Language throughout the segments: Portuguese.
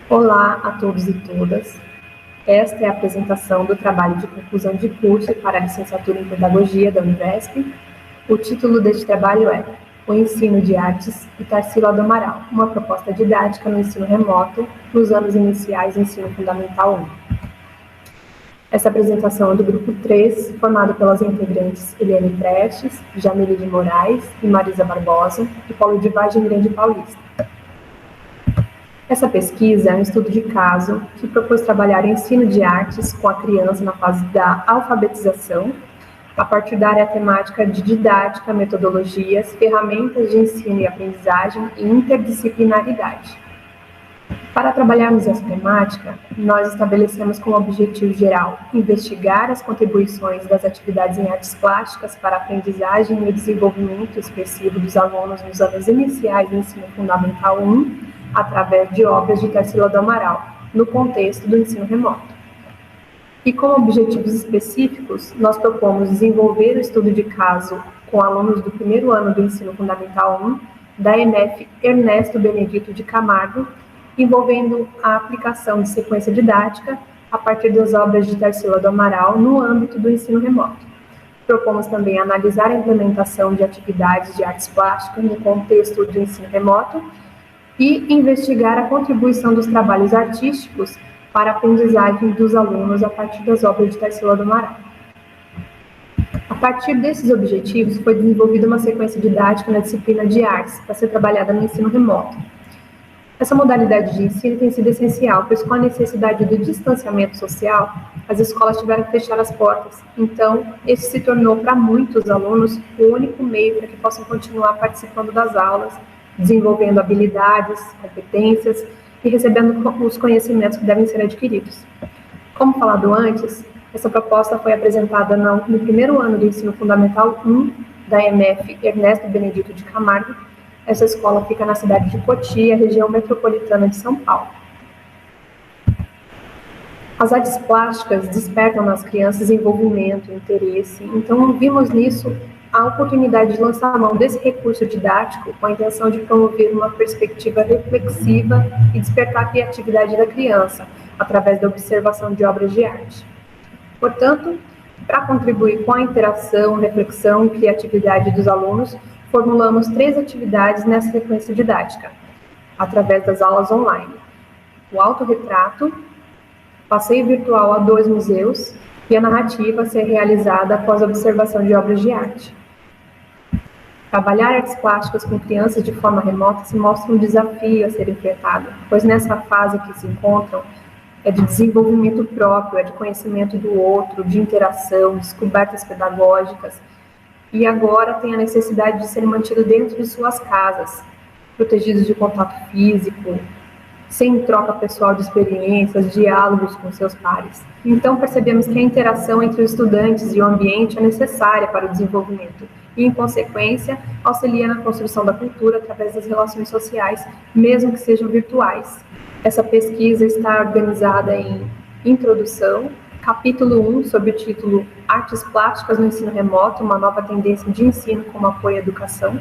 Olá a todos e todas. Esta é a apresentação do trabalho de conclusão de curso para a licenciatura em Pedagogia da Univesp. O título deste trabalho é O Ensino de Artes e Tarsila do Amaral, uma proposta didática no ensino remoto nos anos iniciais do ensino fundamental 1. Essa apresentação é do grupo 3, formado pelas integrantes Eliane Prestes, Jamile de Moraes e Marisa Barbosa, do Polo de Vargem Grande Paulista. Essa pesquisa é um estudo de caso que propôs trabalhar o ensino de artes com a criança na fase da alfabetização, a partir da área temática de didática, metodologias, ferramentas de ensino e aprendizagem e interdisciplinaridade. Para trabalharmos essa temática, nós estabelecemos como objetivo geral investigar as contribuições das atividades em artes plásticas para a aprendizagem e desenvolvimento expressivo dos alunos nos anos iniciais do ensino fundamental 1, através de obras de Tarsila do Amaral, no contexto do ensino remoto. E como objetivos específicos, nós propomos desenvolver o estudo de caso com alunos do primeiro ano do ensino fundamental 1, da ENEF Ernesto Benedito de Camargo, envolvendo a aplicação de sequência didática a partir das obras de Tarsila do Amaral no âmbito do ensino remoto. Propomos também analisar a implementação de atividades de artes plásticas no contexto do ensino remoto e investigar a contribuição dos trabalhos artísticos para a aprendizagem dos alunos a partir das obras de Tarsila do Amaral. A partir desses objetivos, foi desenvolvida uma sequência didática na disciplina de artes para ser trabalhada no ensino remoto. Essa modalidade de ensino tem sido essencial, pois com a necessidade do distanciamento social, as escolas tiveram que fechar as portas. Então, esse se tornou para muitos alunos o único meio para que possam continuar participando das aulas, desenvolvendo habilidades, competências e recebendo os conhecimentos que devem ser adquiridos. Como falado antes, essa proposta foi apresentada no primeiro ano do ensino fundamental 1 da ENEF Ernesto Benedito de Camargo. Essa escola fica na cidade de Cotia, região metropolitana de São Paulo. As artes plásticas despertam nas crianças envolvimento, interesse, então vimos nisso a oportunidade de lançar a mão desse recurso didático com a intenção de promover uma perspectiva reflexiva e despertar a criatividade da criança, através da observação de obras de arte. Portanto, para contribuir com a interação, reflexão e criatividade dos alunos, formulamos 3 atividades nessa sequência didática, através das aulas online: o autorretrato, passeio virtual a 2 museus e a narrativa a ser realizada após a observação de obras de arte. Trabalhar artes plásticas com crianças de forma remota se mostra um desafio a ser enfrentado, pois nessa fase que se encontram é de desenvolvimento próprio, é de conhecimento do outro, de interação, descobertas pedagógicas, e agora tem a necessidade de ser mantido dentro de suas casas, protegidos de contato físico, sem troca pessoal de experiências, diálogos com seus pares. Então, percebemos que a interação entre os estudantes e o ambiente é necessária para o desenvolvimento e, em consequência, auxilia na construção da cultura através das relações sociais, mesmo que sejam virtuais. Essa pesquisa está organizada em introdução, capítulo 1, sob o título Artes Plásticas no Ensino Remoto, uma nova tendência de ensino como apoio à educação.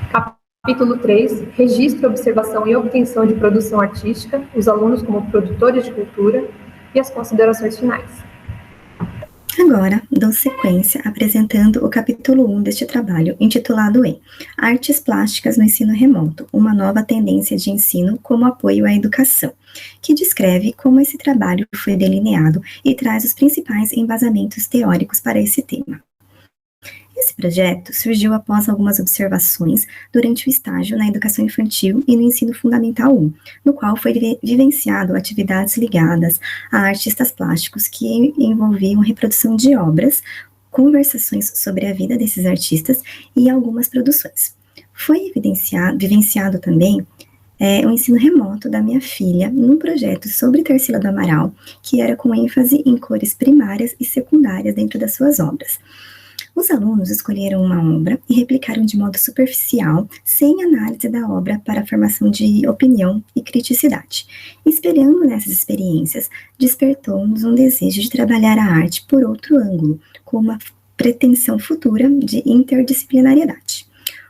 Capítulo 3, Registro, Observação e Obtenção de Produção Artística, os alunos como produtores de cultura, e as considerações finais. Agora, dou sequência apresentando o capítulo 1 deste trabalho, intitulado em Artes Plásticas no Ensino Remoto, uma nova tendência de ensino como apoio à educação, que descreve como esse trabalho foi delineado e traz os principais embasamentos teóricos para esse tema. Esse projeto surgiu após algumas observações durante o estágio na educação infantil e no ensino fundamental 1, no qual foi vivenciado atividades ligadas a artistas plásticos que envolviam reprodução de obras, conversações sobre a vida desses artistas e algumas produções. Foi vivenciado também o ensino remoto da minha filha num projeto sobre Tarsila do Amaral, que era com ênfase em cores primárias e secundárias dentro das suas obras. Os alunos escolheram uma obra e replicaram de modo superficial, sem análise da obra para a formação de opinião e criticidade. Espelhando nessas experiências, despertou-nos um desejo de trabalhar a arte por outro ângulo, com uma pretensão futura de interdisciplinariedade.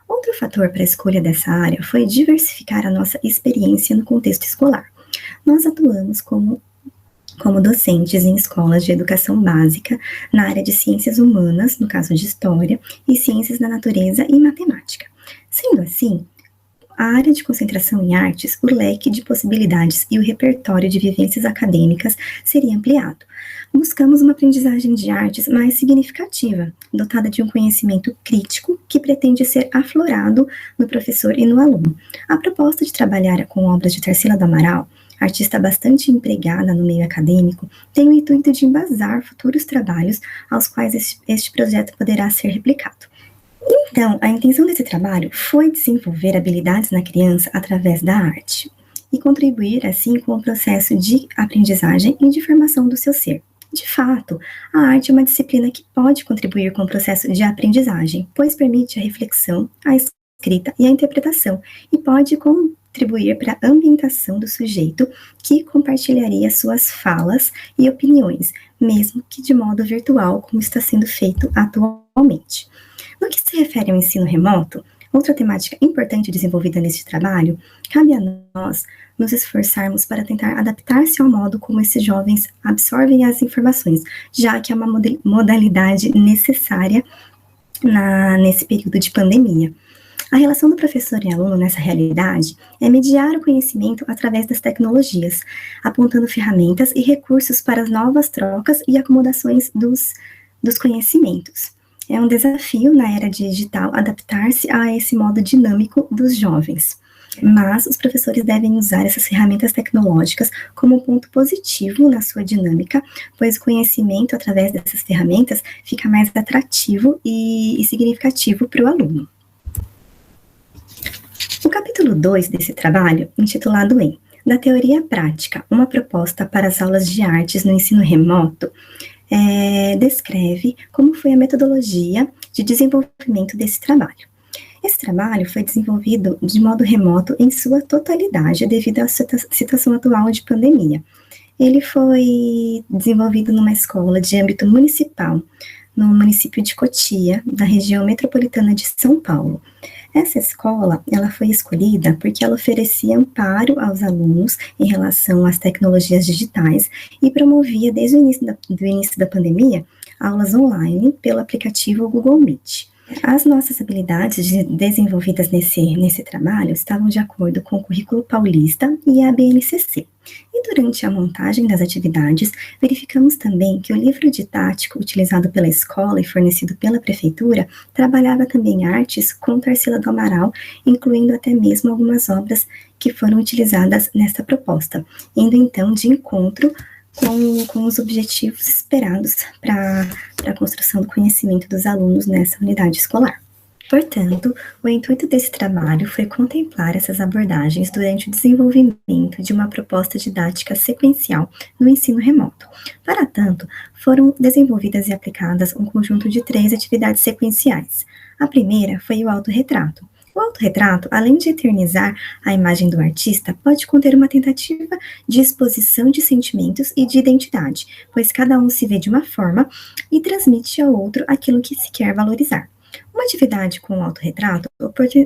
Outro fator para a escolha dessa área foi diversificar a nossa experiência no contexto escolar. nós atuamos como docentes em escolas de educação básica, na área de ciências humanas, no caso de história, e ciências da natureza e matemática. Sendo assim, a área de concentração em artes, o leque de possibilidades e o repertório de vivências acadêmicas seria ampliado. Buscamos uma aprendizagem de artes mais significativa, dotada de um conhecimento crítico que pretende ser aflorado no professor e no aluno. A proposta de trabalhar com obras de Tarsila do Amaral, artista bastante empregada no meio acadêmico, tem o intuito de embasar futuros trabalhos aos quais este projeto poderá ser replicado. Então, a intenção desse trabalho foi desenvolver habilidades na criança através da arte e contribuir, assim, com o processo de aprendizagem e de formação do seu ser. De fato, a arte é uma disciplina que pode contribuir com o processo de aprendizagem, pois permite a reflexão, a escrita e a interpretação, e pode contribuir para a ambientação do sujeito que compartilharia suas falas e opiniões, mesmo que de modo virtual, como está sendo feito atualmente. No que se refere ao ensino remoto, outra temática importante desenvolvida neste trabalho, cabe a nós nos esforçarmos para tentar adaptar-se ao modo como esses jovens absorvem as informações, já que é uma modalidade necessária nesse período de pandemia. A relação do professor e aluno nessa realidade é mediar o conhecimento através das tecnologias, apontando ferramentas e recursos para as novas trocas e acomodações dos conhecimentos. É um desafio na era digital adaptar-se a esse modo dinâmico dos jovens, mas os professores devem usar essas ferramentas tecnológicas como um ponto positivo na sua dinâmica, pois o conhecimento através dessas ferramentas fica mais atrativo e significativo para o aluno. O capítulo 2 desse trabalho, intitulado em Da Teoria à Prática, uma proposta para as aulas de artes no ensino remoto, descreve como foi a metodologia de desenvolvimento desse trabalho. Esse trabalho foi desenvolvido de modo remoto em sua totalidade devido à situação atual de pandemia. Ele foi desenvolvido numa escola de âmbito municipal, no município de Cotia, da região metropolitana de São Paulo. Essa escola, ela foi escolhida porque ela oferecia amparo aos alunos em relação às tecnologias digitais e promovia, desde o início da pandemia, aulas online pelo aplicativo Google Meet. As nossas habilidades desenvolvidas nesse trabalho estavam de acordo com o Currículo Paulista e a BNCC. E durante a montagem das atividades, verificamos também que o livro didático utilizado pela escola e fornecido pela prefeitura trabalhava também artes com Tarsila do Amaral, incluindo até mesmo algumas que foram utilizadas nesta proposta, indo então de encontro com os objetivos esperados para a construção do conhecimento dos alunos nessa unidade escolar. Portanto, o intuito desse trabalho foi contemplar essas abordagens durante o desenvolvimento de uma proposta didática sequencial no ensino remoto. Para tanto, foram desenvolvidas e aplicadas um conjunto de 3 atividades sequenciais. A primeira foi o autorretrato. O autorretrato, além de eternizar a imagem do artista, pode conter uma tentativa de exposição de sentimentos e de identidade, pois cada um se vê de uma forma e transmite ao outro aquilo que se quer valorizar. Uma atividade com o autorretrato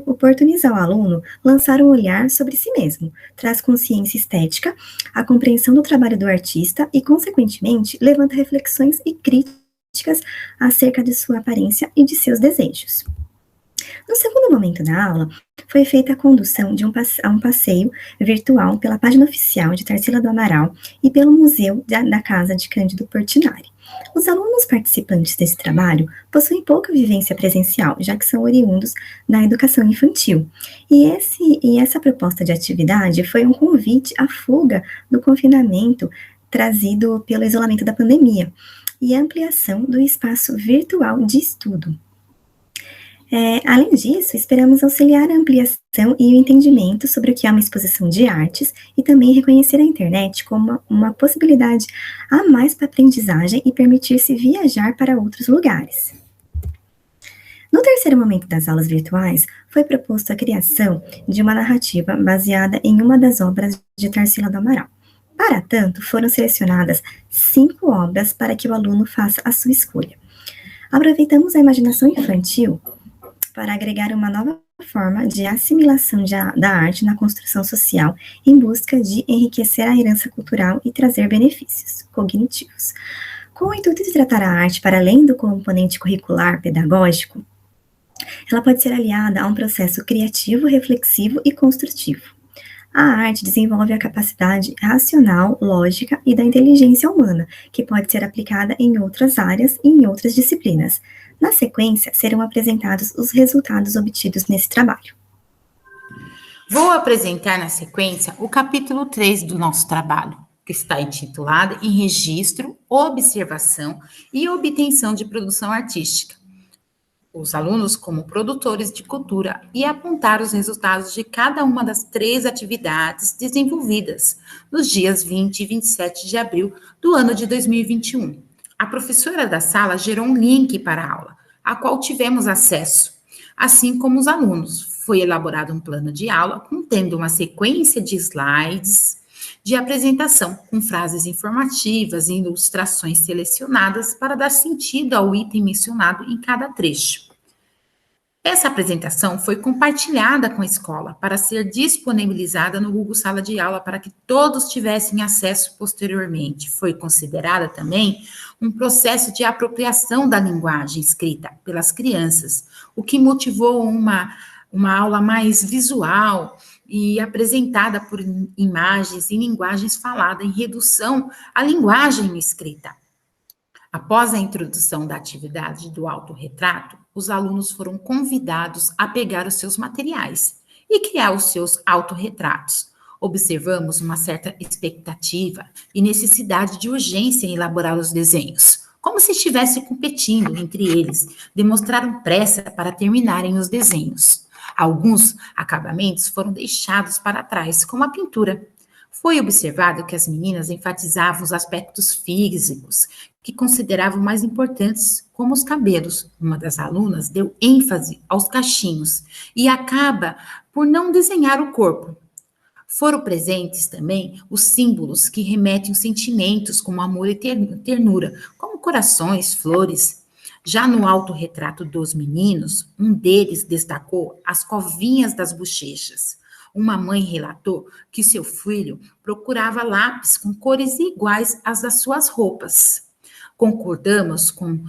oportuniza ao aluno lançar um olhar sobre si mesmo, traz consciência estética, a compreensão do trabalho do artista e, consequentemente, levanta reflexões e críticas acerca de sua aparência e de seus desejos. No segundo momento da aula, foi feita a condução a um passeio virtual pela página oficial de Tarsila do Amaral e pelo Museu da Casa de Cândido Portinari. Os alunos participantes desse trabalho possuem pouca vivência presencial, já que são oriundos da educação infantil. E essa proposta de atividade foi um convite à fuga do confinamento trazido pelo isolamento da pandemia e a ampliação do espaço virtual de estudo. Além disso, esperamos auxiliar a ampliação e o entendimento sobre o que é uma exposição de artes e também reconhecer a internet como uma possibilidade a mais para a aprendizagem e permitir-se viajar para outros lugares. No terceiro momento das aulas virtuais, foi proposto a criação de uma narrativa baseada em uma das obras de Tarsila do Amaral. Para tanto, foram selecionadas 5 obras para que o aluno faça a sua escolha. Aproveitamos a imaginação infantil para agregar uma nova forma de assimilação da arte na construção social em busca de enriquecer a herança cultural e trazer benefícios cognitivos. Com o intuito de tratar a arte para além do componente curricular pedagógico, ela pode ser aliada a um processo criativo, reflexivo e construtivo. A arte desenvolve a capacidade racional, lógica e da inteligência humana, que pode ser aplicada em outras áreas e em outras disciplinas. Na sequência, serão apresentados os resultados obtidos nesse trabalho. Vou apresentar na sequência o capítulo 3 do nosso trabalho, que está intitulado em Registro, Observação e Obtenção de Produção Artística. Os alunos como produtores de cultura e apontar os resultados de cada uma das 3 atividades desenvolvidas nos dias 20 e 27 de abril do ano de 2021. A professora da sala gerou um link para a aula, a qual tivemos acesso, assim como os alunos. Foi elaborado um plano de aula contendo uma sequência de slides de apresentação, com frases informativas e ilustrações selecionadas para dar sentido ao item mencionado em cada trecho. Essa apresentação foi compartilhada com a escola para ser disponibilizada no Google Sala de Aula para que todos tivessem acesso posteriormente. Foi considerada também um processo de apropriação da linguagem escrita pelas crianças, o que motivou uma aula mais visual e apresentada por imagens e linguagens falada em redução à linguagem escrita. Após a introdução da atividade do autorretrato, os alunos foram convidados a pegar os seus materiais e criar os seus autorretratos. Observamos uma certa expectativa e necessidade de urgência em elaborar os desenhos, como se estivesse competindo entre eles, demonstraram pressa para terminarem os desenhos. Alguns acabamentos foram deixados para trás, como a pintura. Foi observado que as meninas enfatizavam os aspectos físicos, que consideravam mais importantes, como os cabelos. Uma das alunas deu ênfase aos cachinhos e acaba por não desenhar o corpo. Foram presentes também os símbolos que remetem aos sentimentos, como amor e ternura, como corações, flores. Já no autorretrato dos meninos, um deles destacou as covinhas das bochechas. Uma mãe relatou que seu filho procurava lápis com cores iguais às das suas roupas. Concordamos com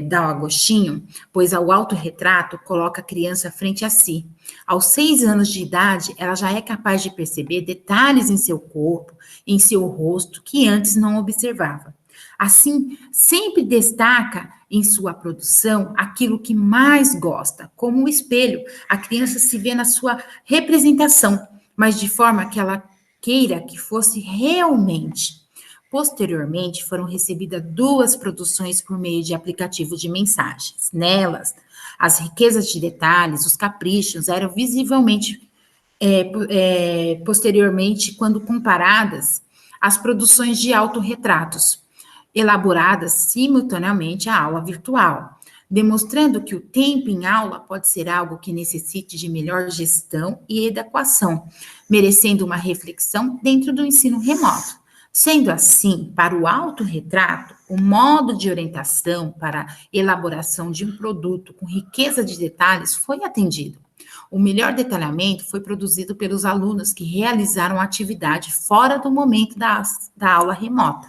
Dal Agostinho, pois o autorretrato coloca a criança frente a si. Aos 6 anos de idade, ela já é capaz de perceber detalhes em seu corpo, em seu rosto, que antes não observava. Assim, sempre destaca em sua produção aquilo que mais gosta, como um espelho. A criança se vê na sua representação, mas de forma que ela queira que fosse realmente. Posteriormente, foram recebidas 2 produções por meio de aplicativos de mensagens. Nelas, as riquezas de detalhes, os caprichos eram visivelmente, posteriormente, quando comparadas às produções de autorretratos, elaboradas simultaneamente à aula virtual, demonstrando que o tempo em aula pode ser algo que necessite de melhor gestão e adequação, merecendo uma reflexão dentro do ensino remoto. Sendo assim, para o autorretrato, o modo de orientação para a elaboração de um produto com riqueza de detalhes foi atendido. O melhor detalhamento foi produzido pelos alunos que realizaram a atividade fora do momento da aula remota.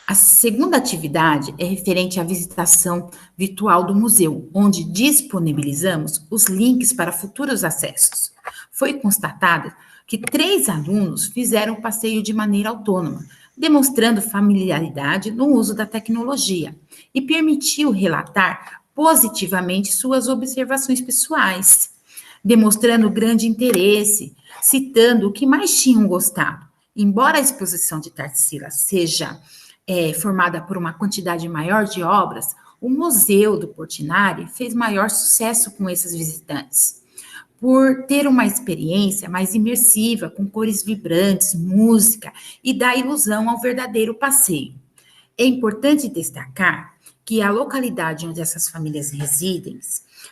A segunda atividade é referente à visitação virtual do museu, onde disponibilizamos os links para futuros acessos. Foi constatado que 3 alunos fizeram o passeio de maneira autônoma, demonstrando familiaridade no uso da tecnologia e permitiu relatar positivamente suas observações pessoais, demonstrando grande interesse, citando o que mais tinham gostado. Embora a exposição de Tarsila seja formada por uma quantidade maior de obras, o Museu do Portinari fez maior sucesso com esses visitantes, por ter uma experiência mais imersiva, com cores vibrantes, música, e dá ilusão ao verdadeiro passeio. É importante destacar que a localidade onde essas famílias residem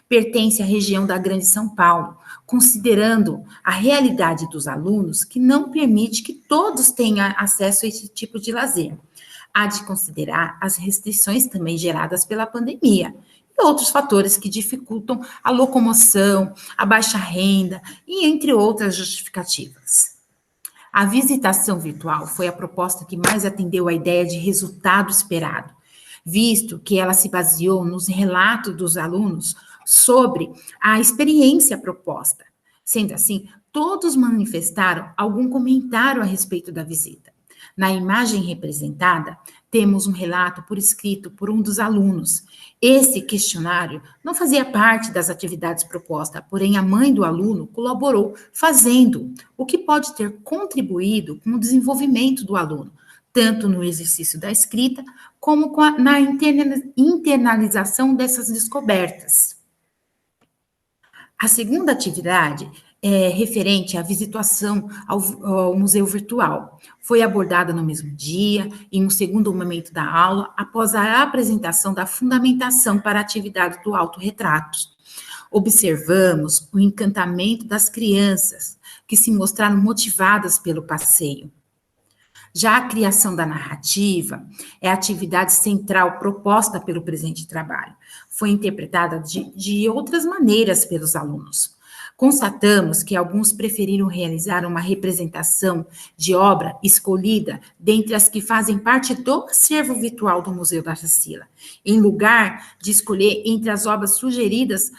pertence à região da Grande São Paulo, considerando a realidade dos alunos que não permite que todos tenham acesso a esse tipo de lazer. Há de considerar as restrições também geradas pela pandemia e outros fatores que dificultam a locomoção, a baixa renda e entre outras justificativas. A visitação virtual foi a proposta que mais atendeu à ideia de resultado esperado, visto que ela se baseou nos relatos dos alunos sobre a experiência proposta. Sendo assim, todos manifestaram algum comentário a respeito da visita. Na imagem representada, temos um relato por escrito por um dos alunos. Esse questionário não fazia parte das atividades propostas, porém a mãe do aluno colaborou fazendo, o que pode ter contribuído com o desenvolvimento do aluno, tanto no exercício da escrita, como na internalização dessas descobertas. A segunda atividade é referente à visitação ao museu virtual. Foi abordada no mesmo dia, em um segundo momento da aula, após a apresentação da fundamentação para a atividade do autorretrato. Observamos o encantamento das crianças, que se mostraram motivadas pelo passeio. Já a criação da narrativa é a atividade central proposta pelo presente trabalho. Foi interpretada de outras maneiras pelos alunos. Constatamos que alguns preferiram realizar uma representação de obra escolhida dentre as que fazem parte do acervo virtual do Museu da Tarsila, em lugar de escolher entre as obras sugeridas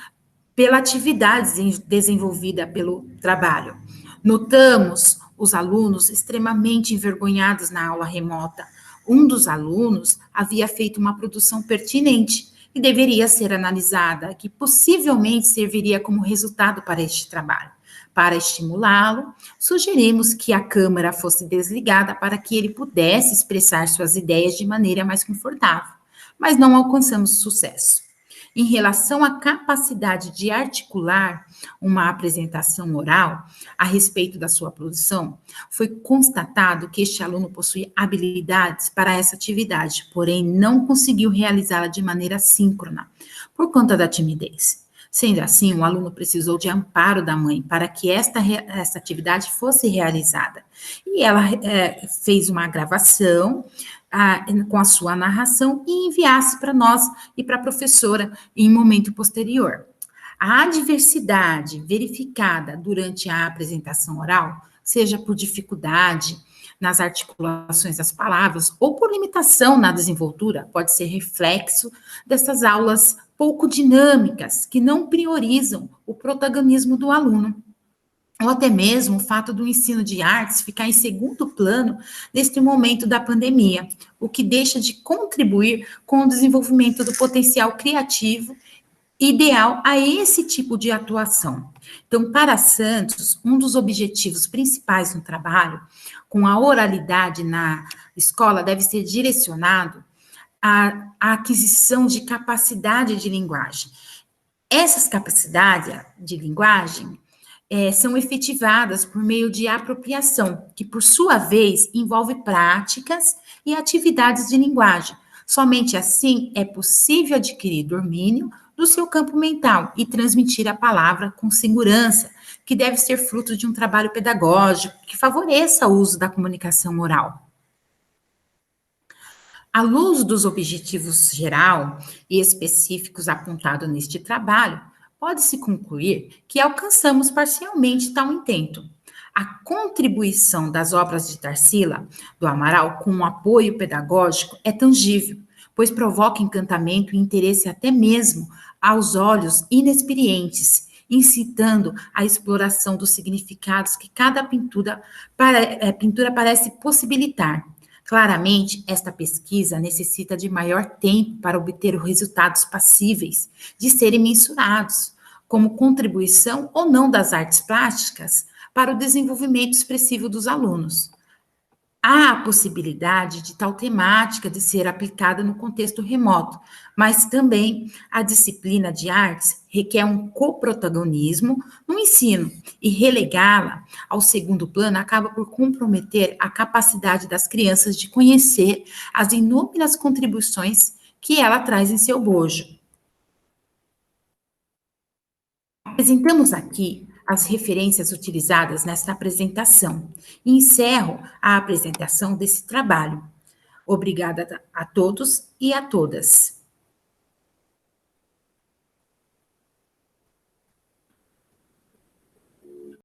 pela atividade desenvolvida pelo trabalho. Notamos os alunos extremamente envergonhados na aula remota. Um dos alunos havia feito uma produção pertinente e deveria ser analisada, que possivelmente serviria como resultado para este trabalho. Para estimulá-lo, sugerimos que a câmera fosse desligada para que ele pudesse expressar suas ideias de maneira mais confortável, mas não alcançamos sucesso. Em relação à capacidade de articular uma apresentação oral a respeito da sua produção, foi constatado que este aluno possui habilidades para essa atividade, porém não conseguiu realizá-la de maneira síncrona, por conta da timidez. Sendo assim, o aluno precisou de amparo da mãe para que esta atividade fosse realizada. E ela fez uma gravação com a sua narração e enviasse para nós e para a professora em momento posterior. A adversidade verificada durante a apresentação oral, seja por dificuldade nas articulações das palavras ou por limitação na desenvoltura, pode ser reflexo dessas aulas pouco dinâmicas, que não priorizam o protagonismo do aluno. Ou até mesmo o fato do ensino de artes ficar em segundo plano neste momento da pandemia, o que deixa de contribuir com o desenvolvimento do potencial criativo ideal a esse tipo de atuação. Então, para Santos, um dos objetivos principais no trabalho com a oralidade na escola deve ser direcionado à aquisição de capacidade de linguagem. Essas capacidades de linguagem são efetivadas por meio de apropriação, que, por sua vez, envolve práticas e atividades de linguagem. Somente assim é possível adquirir domínio do seu campo mental e transmitir a palavra com segurança, que deve ser fruto de um trabalho pedagógico que favoreça o uso da comunicação oral. À luz dos objetivos geral e específicos apontados neste trabalho, pode-se concluir que alcançamos parcialmente tal intento. A contribuição das obras de Tarsila do Amaral com o apoio pedagógico é tangível, pois provoca encantamento e interesse até mesmo aos olhos inexperientes, incitando a exploração dos significados que cada pintura parece possibilitar. Claramente, esta pesquisa necessita de maior tempo para obter os resultados passíveis de serem mensurados, como contribuição ou não das artes plásticas para o desenvolvimento expressivo dos alunos. Há a possibilidade de tal temática de ser aplicada no contexto remoto, mas também a disciplina de artes requer um coprotagonismo no ensino e relegá-la ao segundo plano acaba por comprometer a capacidade das crianças de conhecer as inúmeras contribuições que ela traz em seu bojo. Apresentamos aqui as referências utilizadas nesta apresentação e encerro a apresentação desse trabalho. Obrigada a todos e a todas.